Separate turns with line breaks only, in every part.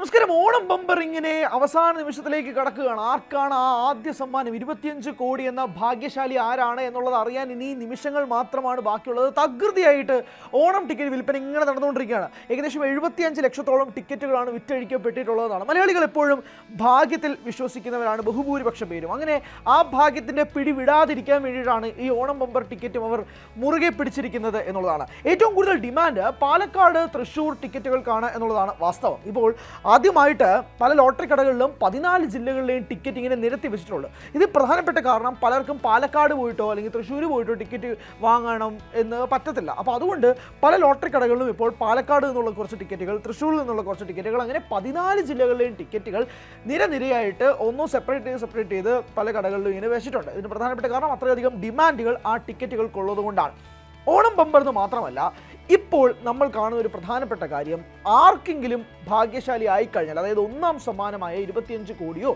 നമസ്കാരം. ഓണം ബമ്പർ ഇങ്ങനെ അവസാന നിമിഷത്തിലേക്ക് കടക്കുകയാണ്. ആർക്കാണ് ആ ആദ്യ സമ്മാനം? 25 കോടി എന്ന ഭാഗ്യശാലി ആരാണ് എന്നുള്ളത് അറിയാൻ ഇനി നിമിഷങ്ങൾ മാത്രമാണ് ബാക്കിയുള്ളത്. തകൃതിയായിട്ട് ഓണം ടിക്കറ്റ് വിൽപ്പന ഇങ്ങനെ നടന്നുകൊണ്ടിരിക്കുകയാണ്. ഏകദേശം 75 ലക്ഷത്തോളം ടിക്കറ്റുകളാണ് വിറ്റഴിക്കപ്പെട്ടിട്ടുള്ളതാണ്. മലയാളികൾ എപ്പോഴും ഭാഗ്യത്തിൽ വിശ്വസിക്കുന്നവരാണ് ബഹുഭൂരിപക്ഷം പേരും. അങ്ങനെ ആ ഭാഗ്യത്തിൻ്റെ പിടി വിടാതിരിക്കാൻ വേണ്ടിയിട്ടാണ് ഈ ഓണം ബമ്പർ ടിക്കറ്റും അവർ മുറുകെ പിടിച്ചിരിക്കുന്നത് എന്നുള്ളതാണ്. ഏറ്റവും കൂടുതൽ ഡിമാൻഡ് പാലക്കാട്, തൃശ്ശൂർ ടിക്കറ്റുകൾക്കാണ് എന്നുള്ളതാണ് വാസ്തവം. ഇപ്പോൾ ആദ്യമായിട്ട് പല ലോട്ടറി കടകളിലും 14 ജില്ലകളിലെയും ടിക്കറ്റ് ഇങ്ങനെ നിരത്തി വെച്ചിട്ടുള്ളത്. ഇത് പ്രധാനപ്പെട്ട കാരണം പലർക്കും പാലക്കാട് പോയിട്ടോ അല്ലെങ്കിൽ തൃശ്ശൂർ പോയിട്ടോ ടിക്കറ്റ് വാങ്ങണം എന്ന് പറ്റത്തില്ല. അപ്പോൾ അതുകൊണ്ട് പല ലോട്ടറി കടകളിലും ഇപ്പോൾ പാലക്കാട് നിന്നുള്ള കുറച്ച് ടിക്കറ്റുകൾ, തൃശ്ശൂരിൽ നിന്നുള്ള കുറച്ച് ടിക്കറ്റുകൾ, അങ്ങനെ 14 ജില്ലകളിലെയും ടിക്കറ്റുകൾ നിരനിരയായിട്ട് ഒന്നും സെപ്പറേറ്റ് ചെയ്ത് പല കടകളിലും ഇങ്ങനെ വെച്ചിട്ടുണ്ട്. ഇതിന് പ്രധാനപ്പെട്ട കാരണം അത്രയധികം ഡിമാൻഡുകൾ ആ ടിക്കറ്റുകൾക്കുള്ളത് കൊണ്ടാണ്. ഓണം ബമ്പർ എന്ന് മാത്രമല്ല, ഇപ്പോൾ നമ്മൾ കാണുന്ന ഒരു പ്രധാനപ്പെട്ട കാര്യം, ആർക്കെങ്കിലും ഭാഗ്യശാലി ആയിക്കഴിഞ്ഞാൽ, അതായത് ഒന്നാം സമ്മാനമായ 25 കോടിയോ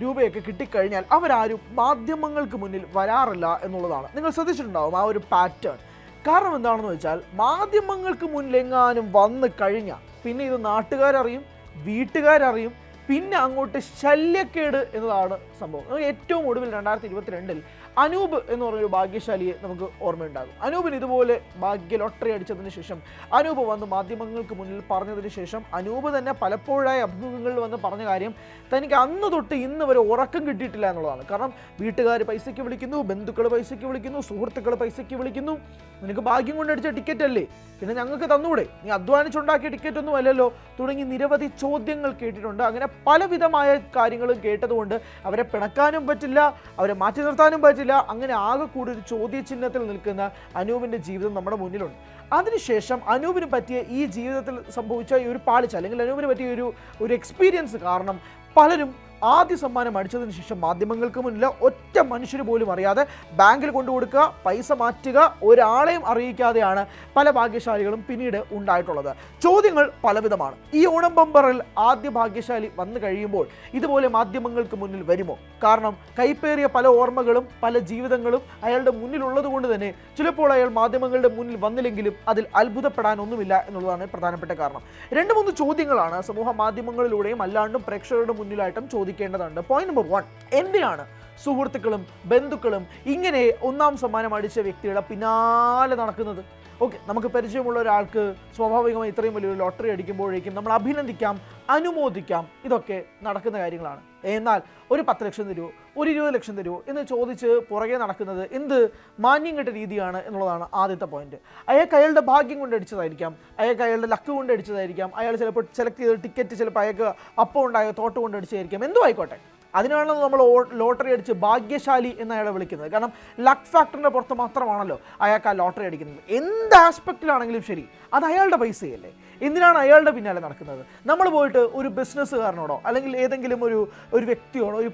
രൂപയൊക്കെ കിട്ടിക്കഴിഞ്ഞാൽ അവരാരും മാധ്യമങ്ങൾക്ക് മുന്നിൽ വരാറില്ല എന്നുള്ളതാണ്. നിങ്ങൾ ശ്രദ്ധിച്ചിട്ടുണ്ടാവും ആ ഒരു പാറ്റേൺ. കാരണം എന്താണെന്ന് വെച്ചാൽ, മാധ്യമങ്ങൾക്ക് മുന്നിലെങ്ങാനും വന്നു കഴിഞ്ഞാൽ പിന്നെ ഇത് നാട്ടുകാരറിയും, വീട്ടുകാരറിയും, പിന്നെ അങ്ങോട്ട് ശല്യക്കേട് എന്നതാണ് സംഭവം. ഏറ്റവും ഒടുവിൽ 2022 അനൂപ് എന്ന് പറഞ്ഞൊരു ഭാഗ്യശാലിയെ നമുക്ക് ഓർമ്മയുണ്ടാകും. അനൂപിന് ഇതുപോലെ ഭാഗ്യ ലോട്ടറി അടിച്ചതിന് ശേഷം അനൂപ് വന്ന് മാധ്യമങ്ങൾക്ക് മുന്നിൽ പറഞ്ഞതിന് ശേഷം അനൂപ് തന്നെ പലപ്പോഴായ അഭിമുഖങ്ങളിൽ വന്ന് പറഞ്ഞ കാര്യം, തനിക്ക് അന്ന് തൊട്ട് ഇന്ന് വരെ ഉറക്കം കിട്ടിയിട്ടില്ല എന്നുള്ളതാണ്. കാരണം വീട്ടുകാർ പൈസയ്ക്ക് വിളിക്കുന്നു, ബന്ധുക്കൾ പൈസയ്ക്ക് വിളിക്കുന്നു, സുഹൃത്തുക്കൾ പൈസയ്ക്ക് വിളിക്കുന്നു. നിനക്ക് ഭാഗ്യം കൊണ്ട് അടിച്ച ടിക്കറ്റ് അല്ലേ, പിന്നെ ഞങ്ങൾക്ക് തന്നൂടെ, നീ അധ്വാനിച്ചുണ്ടാക്കിയ ടിക്കറ്റ് ഒന്നും അല്ലല്ലോ, തുടങ്ങി നിരവധി ചോദ്യങ്ങൾ കേട്ടിട്ടുണ്ട്. അങ്ങനെ പലവിധമായ കാര്യങ്ങളും കേട്ടതുകൊണ്ട് അവരെ പിണക്കാനും പറ്റില്ല, അവരെ മാറ്റി നിർത്താനും പറ്റില്ല. അങ്ങനെ ആകെ കൂടി ഒരു ചോദ്യചിഹ്നത്തിൽ നിൽക്കുന്ന അനൂപിൻ്റെ ജീവിതം നമ്മുടെ മുന്നിലുണ്ട്. അതിനുശേഷം അനൂപിന് പറ്റിയ ഈ ജീവിതത്തിൽ സംഭവിച്ച ഈ ഒരു പാളിച്ച, അല്ലെങ്കിൽ അനൂപിന് പറ്റിയ ഒരു എക്സ്പീരിയൻസ് കാരണം പലരും ആദ്യ സമ്മാനം അടിച്ചതിന് ശേഷം മാധ്യമങ്ങൾക്ക് മുന്നിൽ ഒറ്റ മനുഷ്യന് പോലും അറിയാതെ ബാങ്കിൽ കൊണ്ടുകൊടുക്കുക, പൈസ മാറ്റുക, ഒരാളെയും അറിയിക്കാതെയാണ് പല ഭാഗ്യശാലികളും പിന്നീട് ഉണ്ടായിട്ടുള്ളത്. ചോദ്യങ്ങൾ പലവിധമാണ്. ഈ ഓണം ബമ്പറിൽ ആദ്യ ഭാഗ്യശാലി വന്നു കഴിയുമ്പോൾ ഇതുപോലെ മാധ്യമങ്ങൾക്ക് മുന്നിൽ വരുമോ? കാരണം കൈപ്പേറിയ പല ഓർമ്മകളും പല ജീവിതങ്ങളും അയാളുടെ മുന്നിലുള്ളത് കൊണ്ട് തന്നെ ചിലപ്പോൾ അയാൾ മാധ്യമങ്ങളുടെ മുന്നിൽ വന്നില്ലെങ്കിലും അതിൽ അത്ഭുതപ്പെടാനൊന്നുമില്ല എന്നുള്ളതാണ് പ്രധാനപ്പെട്ട കാരണം. 2-3 ചോദ്യങ്ങളാണ് സമൂഹ മാധ്യമങ്ങളിലൂടെയും അല്ലാണ്ടും പ്രേക്ഷകരുടെ മുന്നിലായിട്ടും ചോദിക്കേണ്ടതുണ്ട്. പോയിന്റ് നമ്പർ 1, എന്തിനാണ് സുഹൃത്തുക്കളും ബന്ധുക്കളും ഇങ്ങനെ ഒന്നാം സമ്മാനം അടിച്ച വ്യക്തിയുടെ പിന്നാലെ നടക്കുന്നത്? ഓക്കെ, നമുക്ക് പരിചയമുള്ള ഒരാൾക്ക് സ്വാഭാവികമായി ഇത്രയും വലിയൊരു ലോട്ടറി അടിക്കുമ്പോഴേക്കും നമ്മൾ അഭിനന്ദിക്കാം, അനുമോദിക്കാം, ഇതൊക്കെ നടക്കുന്ന കാര്യങ്ങളാണ്. എന്നാൽ ഒരു 10 ലക്ഷം തരുമോ, ഒരു 20 ലക്ഷം തരുമോ എന്ന് ചോദിച്ച് പുറകെ നടക്കുന്നത് എന്ത് മാന്യം കെട്ട രീതിയാണ് എന്നുള്ളതാണ് ആദ്യത്തെ പോയിന്റ്. അയാൾക്ക് അയാളുടെ ഭാഗ്യം കൊണ്ട് അടിച്ചതായിരിക്കാം, അയാൾക്ക് അയാളുടെ ലക്ക് കൊണ്ട് അടിച്ചതായിരിക്കാം, അയാൾ ചിലപ്പോൾ സെലക്ട് ചെയ്ത ടിക്കറ്റ് ചിലപ്പോൾ അയാൾക്ക് അപ്പം ഉണ്ടായ തോട്ട് കൊണ്ട് അടിച്ചതായിരിക്കാം, എന്തോ ആയിക്കോട്ടെ. അതിനാണ് നമ്മൾ ലോട്ടറി അടിച്ച് ഭാഗ്യശാലി എന്ന് അയാളെ വിളിക്കുന്നത്. കാരണം ലക്ക് ഫാക്ടറിൻ്റെ പുറത്ത് മാത്രമാണല്ലോ അയാൾക്ക് ആ ലോട്ടറി അടിക്കുന്നത്. എന്ത് ആസ്പെക്റ്റിലാണെങ്കിലും ശരി, അത് അയാളുടെ പൈസയല്ലേ. എന്തിനാണ് അയാളുടെ പിന്നാലെ നടക്കുന്നത്? നമ്മൾ പോയിട്ട് ഒരു ബിസിനസ്സുകാരനോടോ അല്ലെങ്കിൽ ഏതെങ്കിലും ഒരു വ്യക്തിയോടോ, ഒരു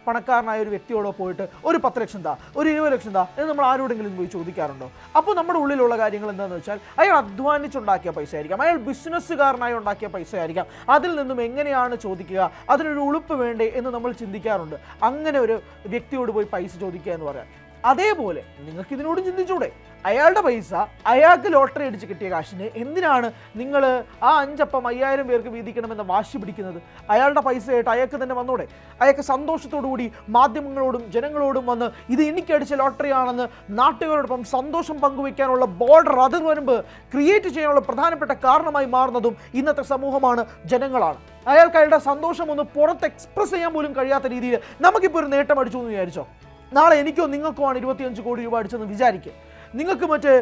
പണക്കാരനായ ഒരു വ്യക്തിയോടോ പോയിട്ട് ഒരു 10 ലക്ഷം താ, ഒരു 20 ലക്ഷം താ എന്ന് നമ്മൾ ആരോടെങ്കിലും പോയി ചോദിക്കാറുണ്ടോ? അപ്പോൾ നമ്മുടെ ഉള്ളിലുള്ള കാര്യങ്ങൾ എന്താണെന്ന് വെച്ചാൽ, അയാൾ അധ്വാനിച്ചുണ്ടാക്കിയ പൈസ ആയിരിക്കാം, അയാൾ ബിസിനസ്സുകാരനായി ഉണ്ടാക്കിയ പൈസ ആയിരിക്കാം. അതിൽ നിന്നും എങ്ങനെയാണ് ചോദിക്കുക, അതിനൊരു ഉളുപ്പ് വേണ്ടേ എന്ന് നമ്മൾ ചിന്തിക്കാറുണ്ട്. അങ്ങനെ ഒരു വ്യക്തിയോട് പോയി പൈസ ചോദിക്കുക എന്ന് പറയാൻ. അതേപോലെ നിങ്ങൾക്ക് ഇതിനോടും ചിന്തിച്ചൂടെ? അയാളുടെ പൈസ, അയാൾക്ക് ലോട്ടറി അടിച്ച് കിട്ടിയ കാശിന് എന്തിനാണ് നിങ്ങൾ ആ 5 അപ്പം 5000 പേർക്ക് വീതിക്കണമെന്ന് വാശി പിടിക്കുന്നത്? അയാളുടെ പൈസയായിട്ട് അയാൾക്ക് തന്നെ വന്നൂടെ? അയാൾക്ക് സന്തോഷത്തോടുകൂടി മാധ്യമങ്ങളോടും ജനങ്ങളോടും വന്ന് ഇത് എനിക്കടിച്ച ലോട്ടറിയാണെന്ന് നാട്ടുകാരോടൊപ്പം സന്തോഷം പങ്കുവയ്ക്കാനുള്ള ബോർഡർ, അതിർവരമ്പ് ക്രിയേറ്റ് ചെയ്യാനുള്ള പ്രധാനപ്പെട്ട കാരണമായി മാറുന്നതും ഇന്നത്തെ സമൂഹമാണ്, ജനങ്ങളാണ്. അയാൾക്ക് അയാളുടെ സന്തോഷം ഒന്ന് പുറത്ത് എക്സ്പ്രസ് ചെയ്യാൻ പോലും കഴിയാത്ത രീതിയിൽ നമുക്കിപ്പോൾ ഒരു നേട്ടം അടിച്ചു എന്ന് വിചാരിച്ചോ? നാളെ എനിക്കോ നിങ്ങൾക്കോ ആണ് 25 കോടി രൂപ അടിച്ചെന്ന് വിചാരിക്കുക. നിങ്ങൾക്ക് മറ്റേ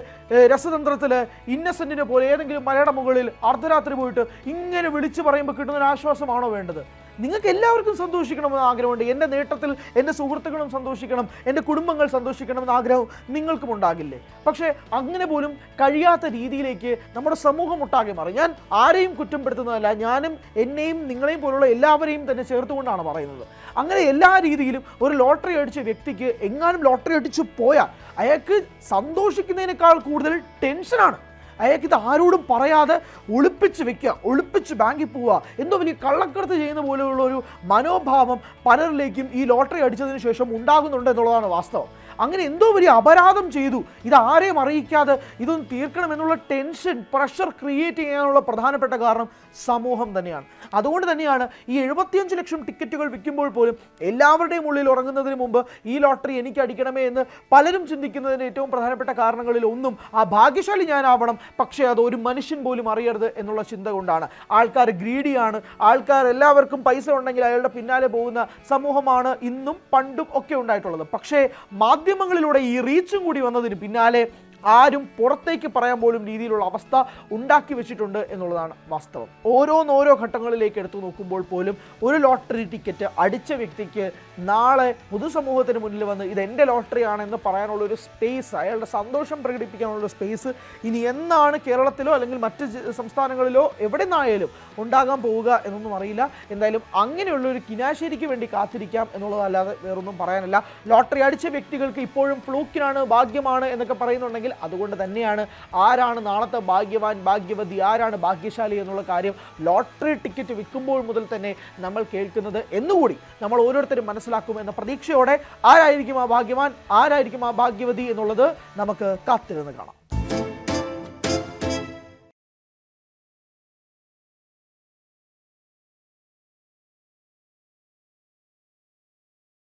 രസതന്ത്രത്തിൽ ഇന്നസെൻറ്റിനെ പോലെ ഏതെങ്കിലും മലയുടെ മുകളിൽ അർദ്ധരാത്രി പോയിട്ട് ഇങ്ങനെ വിളിച്ചു പറയുമ്പോൾ കിട്ടുന്നൊരു ആശ്വാസമാണോ വേണ്ടത്? നിങ്ങൾക്ക് എല്ലാവർക്കും സന്തോഷിക്കണമെന്ന് ആഗ്രഹമുണ്ട്. എൻ്റെ നേട്ടത്തിൽ എൻ്റെ സുഹൃത്തുക്കളും സന്തോഷിക്കണം, എൻ്റെ കുടുംബങ്ങൾ സന്തോഷിക്കണമെന്ന് ആഗ്രഹം നിങ്ങൾക്കും ഉണ്ടാകില്ലേ? പക്ഷേ അങ്ങനെ പോലും കഴിയാത്ത രീതിയിലേക്ക് നമ്മുടെ സമൂഹം ഒട്ടാകെ മാറി. ഞാൻ ആരെയും കുറ്റപ്പെടുത്തുന്നതല്ല, ഞാനും എന്നെയും നിങ്ങളെയും പോലുള്ള എല്ലാവരെയും തന്നെ ചേർത്തുകൊണ്ടാണ് പറയുന്നത്. അങ്ങനെ എല്ലാ രീതിയിലും ഒരു ലോട്ടറി അടിച്ച വ്യക്തിക്ക് എങ്ങാനും ലോട്ടറി അടിച്ചു പോയാൽ അയാൾക്ക് സന്തോഷിക്കുന്നതിനേക്കാൾ കൂടുതൽ ടെൻഷനാണ്. അയാൾക്ക് ഇത് ആരോടും പറയാതെ ഒളിപ്പിച്ച് വെക്കുക, ഒളിപ്പിച്ച് ബാങ്കിൽ പോവുക, എന്തോ വലിയ കള്ളക്കടത്ത് ചെയ്യുന്ന പോലെയുള്ള ഒരു മനോഭാവം പലരിലേക്കും ഈ ലോട്ടറി അടിച്ചതിന് ശേഷം ഉണ്ടാകുന്നുണ്ട് എന്നുള്ളതാണ് വാസ്തവം. അങ്ങനെ എന്തോ വലിയ അപരാധം ചെയ്തു, ഇത് ആരെയും അറിയിക്കാതെ ഇതൊന്ന് തീർക്കണമെന്നുള്ള ടെൻഷൻ, പ്രഷർ ക്രിയേറ്റ് ചെയ്യാനുള്ള പ്രധാനപ്പെട്ട കാരണം സമൂഹം തന്നെയാണ്. അതുകൊണ്ട് തന്നെയാണ് ഈ 75 ലക്ഷം ടിക്കറ്റുകൾ വിൽക്കുമ്പോൾ പോലും എല്ലാവരുടെയും ഉള്ളിൽ ഉറങ്ങുന്നതിന് മുമ്പ് ഈ ലോട്ടറി എനിക്ക് അടിക്കണമേ എന്ന് പലരും ചിന്തിക്കുന്നതിന് ഏറ്റവും പ്രധാനപ്പെട്ട കാരണങ്ങളിൽ ഒന്നും ആ ഭാഗ്യശാലി ഞാനാവണം, പക്ഷേ അത് ഒരു മനുഷ്യൻ പോലും അറിയരുത് എന്നുള്ള ചിന്ത കൊണ്ടാണ്. ആൾക്കാർ ഗ്രീഡിയാണ്, ആൾക്കാർ എല്ലാവർക്കും പൈസ ഉണ്ടെങ്കിൽ അയാളുടെ പിന്നാലെ പോകുന്ന സമൂഹമാണ് ഇന്നും പണ്ടും ഒക്കെ ഉണ്ടായിട്ടുള്ളത്. പക്ഷേ മാധ്യമങ്ങളിലൂടെ ഈ റീച്ചും കൂടി വന്നതിന് പിന്നാലെ ആരും പുറത്തേക്ക് പറയാൻ പോലും രീതിയിലുള്ള അവസ്ഥ ഉണ്ടാക്കി വെച്ചിട്ടുണ്ട് എന്നുള്ളതാണ് വാസ്തവം. ഓരോ ഘട്ടങ്ങളിലേക്ക് എടുത്തു നോക്കുമ്പോൾ പോലും ഒരു ലോട്ടറി ടിക്കറ്റ് അടിച്ച വ്യക്തിക്ക് നാളെ പൊതുസമൂഹത്തിന് മുന്നിൽ വന്ന് ഇതെൻ്റെ ലോട്ടറിയാണ് എന്ന് പറയാനുള്ളൊരു സ്പേസ്, അയാളുടെ സന്തോഷം പ്രകടിപ്പിക്കാനുള്ളൊരു സ്പേസ് ഇനി എന്നാണ് കേരളത്തിലോ അല്ലെങ്കിൽ മറ്റ് സംസ്ഥാനങ്ങളിലോ എവിടെ നിന്നായാലും ഉണ്ടാകാൻ പോവുക എന്നൊന്നും അറിയില്ല. എന്തായാലും അങ്ങനെയുള്ളൊരു കിനാശേരിക്ക് വേണ്ടി കാത്തിരിക്കാം എന്നുള്ളതല്ലാതെ വേറൊന്നും പറയാനില്ല. ലോട്ടറി അടിച്ച വ്യക്തികൾക്ക് ഇപ്പോഴും ഫ്ലൂക്കിനാണ്, ഭാഗ്യമാണ് എന്നൊക്കെ പറയുന്നുണ്ടെങ്കിൽ അതുകൊണ്ട് തന്നെയാണ് ആരാണ് നാളത്തെ ഭാഗ്യവാൻ, ഭാഗ്യവതി, ആരാണ് ഭാഗ്യശാലി എന്നുള്ള കാര്യം ലോട്ടറി ടിക്കറ്റ് വിൽക്കുമ്പോൾ മുതൽ തന്നെ നമ്മൾ കേൾക്കുന്നത് എന്നുകൂടി നമ്മൾ ഓരോരുത്തരും മനസ്സിലാക്കുമെന്ന പ്രതീക്ഷയോടെ ആരായിരിക്കും ആ ഭാഗ്യവാൻ, ആരായിരിക്കും ആ ഭാഗ്യവതി എന്നുള്ളത് നമുക്ക് കാത്തിരുന്ന് കാണാം.